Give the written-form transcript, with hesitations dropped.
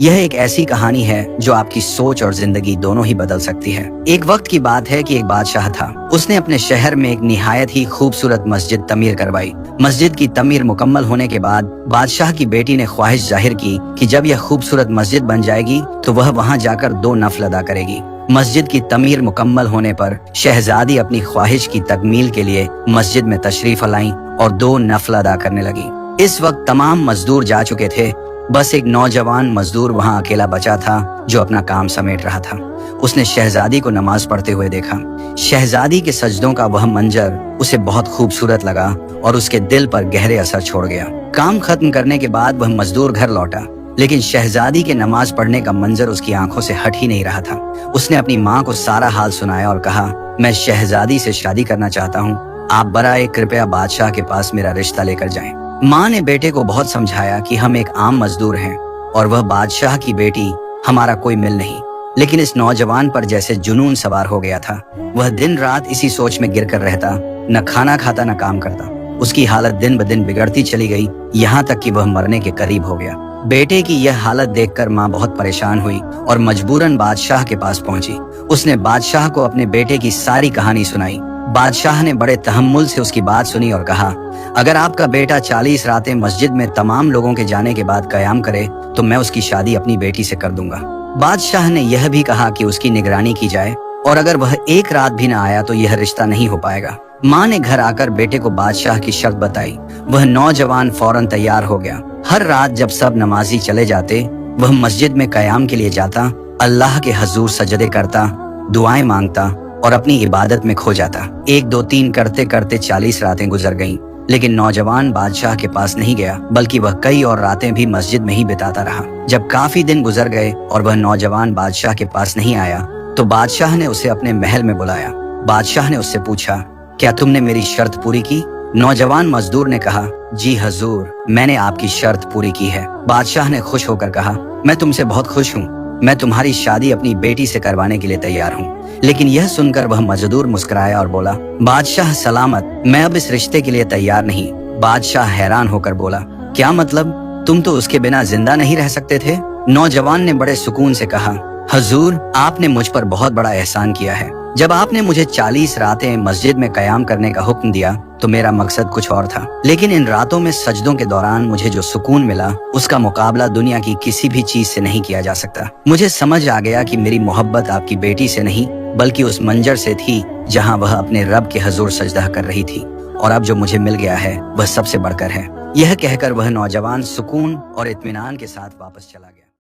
यह एक ऐसी कहानी है जो आपकी सोच और जिंदगी दोनों ही बदल सकती है। एक वक्त की बात है कि एक बादशाह था। उसने अपने शहर में एक निहायत ही खूबसूरत मस्जिद तमीर करवाई। मस्जिद की तमीर मुकम्मल होने के बाद बादशाह की बेटी ने ख्वाहिश जाहिर की कि जब यह खूबसूरत मस्जिद बन जाएगी तो वह वहाँ जाकर 2 नफल अदा करेगी। मस्जिद की तमीर मुकम्मल होने पर शहजादी अपनी ख्वाहिश की तकमील के लिए मस्जिद में तशरीफ लाई और 2 नफल अदा करने लगी। इस वक्त तमाम मजदूर जा चुके थे, बस एक नौजवान मजदूर वहाँ अकेला बचा था जो अपना काम समेट रहा था। उसने शहजादी को नमाज पढ़ते हुए देखा। शहजादी के सजदों का वह मंजर उसे बहुत खूबसूरत लगा और उसके दिल पर गहरे असर छोड़ गया। काम खत्म करने के बाद वह मजदूर घर लौटा, लेकिन शहजादी के नमाज पढ़ने का मंजर उसकी आंखों से हट ही नहीं रहा था। उसने अपनी माँ को सारा हाल सुनाया और कहा, मैं शहजादी से शादी करना चाहता हूँ, आप बराए कृपया बादशाह के पास मेरा रिश्ता लेकर जाएं। माँ ने बेटे को बहुत समझाया कि हम एक आम मजदूर हैं और वह बादशाह की बेटी, हमारा कोई मिल नहीं। लेकिन इस नौजवान पर जैसे जुनून सवार हो गया था। वह दिन रात इसी सोच में गिरकर रहता, न खाना खाता न काम करता। उसकी हालत दिन ब दिन बिगड़ती चली गई, यहाँ तक कि वह मरने के करीब हो गया। बेटे की यह हालत देखकर माँ बहुत परेशान हुई और मजबूरन बादशाह के पास पहुंची। उसने बादशाह को अपने बेटे की सारी कहानी सुनाई। बादशाह ने बड़े तहम्मुल से उसकी बात सुनी और कहा, अगर आपका बेटा 40 रातें मस्जिद में तमाम लोगों के जाने के बाद कयाम करे तो मैं उसकी शादी अपनी बेटी से कर दूंगा। बादशाह ने यह भी कहा कि उसकी निगरानी की जाए और अगर वह एक रात भी न आया तो यह रिश्ता नहीं हो पाएगा। माँ ने घर आकर बेटे को बादशाह की शर्त बताई। वह नौजवान फौरन तैयार हो गया। हर रात जब सब नमाजी चले जाते, वह मस्जिद में कयाम के लिए जाता, अल्लाह के हजूर सजदे करता, दुआएं मांगता और अपनी इबादत में खो जाता। 1 2 3 करते करते 40 रातें गुजर गईं, लेकिन नौजवान बादशाह के पास नहीं गया, बल्कि वह कई और रातें भी मस्जिद में ही बिताता रहा। जब काफी दिन गुजर गए और वह नौजवान बादशाह के पास नहीं आया तो बादशाह ने उसे अपने महल में बुलाया। बादशाह ने उससे पूछा, क्या तुमने मेरी शर्त पूरी की? नौजवान मजदूर ने कहा, जी हजूर, मैंने आपकी शर्त पूरी की है। बादशाह ने खुश होकर कहा, मैं तुमसे बहुत खुश हूँ, मैं तुम्हारी शादी अपनी बेटी से करवाने के लिए तैयार हूँ। लेकिन यह सुनकर वह मजदूर मुस्कुराया और बोला, बादशाह सलामत, मैं अब इस रिश्ते के लिए तैयार नहीं। बादशाह हैरान होकर बोला, क्या मतलब? तुम तो उसके बिना जिंदा नहीं रह सकते थे? नौजवान ने बड़े सुकून से कहा, हजूर, आपने मुझ पर बहुत बड़ा एहसान किया है। जब आपने मुझे 40 रातें मस्जिद में कयाम करने का हुक्म दिया तो मेरा मकसद कुछ और था, लेकिन इन रातों में सजदों के दौरान मुझे जो सुकून मिला उसका मुकाबला दुनिया की किसी भी चीज से नहीं किया जा सकता। मुझे समझ आ गया कि मेरी मोहब्बत आपकी बेटी से नहीं बल्कि उस मंजर से थी जहाँ वह अपने रब के हजूर सजदा कर रही थी, और अब जो मुझे मिल गया है वह सबसे बढ़कर है। यह कहकर वह नौजवान सुकून और इत्मीनान के साथ वापस चला गया।